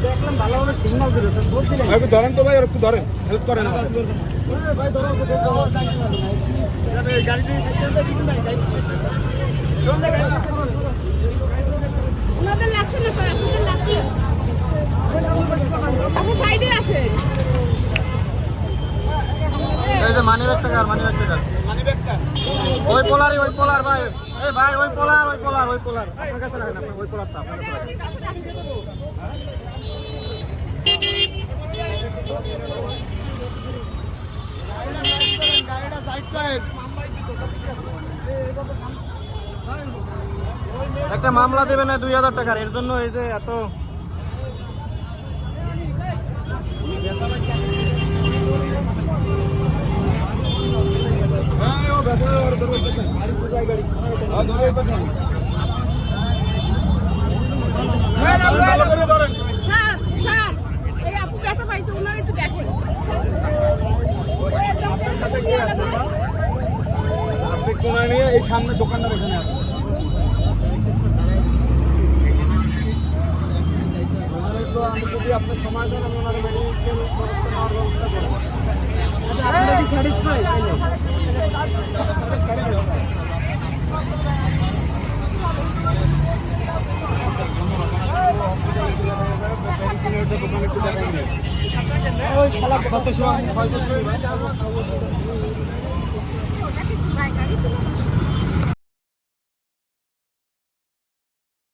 দেখলাম ভালোভাবে সিগন্যাল দিল তো ভোট দিলেন। একটু ধরেন তো ভাই, একটু ধরেন, হেল্প করেন আমাকে। ভাই ধরো তো দেখো গাড়ি দিয়ে কিছু নাই গাড়ি ওনাদের লাগছে না তো, আপনাদের লাগছে। আপনি সাইডে আসেন। এই যে মানি ব্যাগটা কার, মানি ব্যাগটা কার? ওই পোলারই, ওই পোলার ভাই। এই ভাই ওই পোলার, ওই পোলার, ওই পোলার আপনার কাছে রাখেন, আপনি ওই পোলারটা আপনার কাছে রাখেন। একটা মামলা দেবে না 2000 টাকার, এর জন্য এই যে এত স্যার, স্যার, এই আপু ব্যথা পাইছে, ওনার একটু দেখেন। আপনি কোনায় নিয়ে এই সামনে দোকানটার এখানে আসুন। আমি যদি আপনার সময় দেন, আমি ওনার মেডিকেল ব্যবস্থা নেওয়ার ব্যবস্থা করবো। আপনারা কি স্যাটিসফাই? দোকানে একটু দেখাই নেই। ওই শালা কত সময় ভাই গাড়ি ছিল না।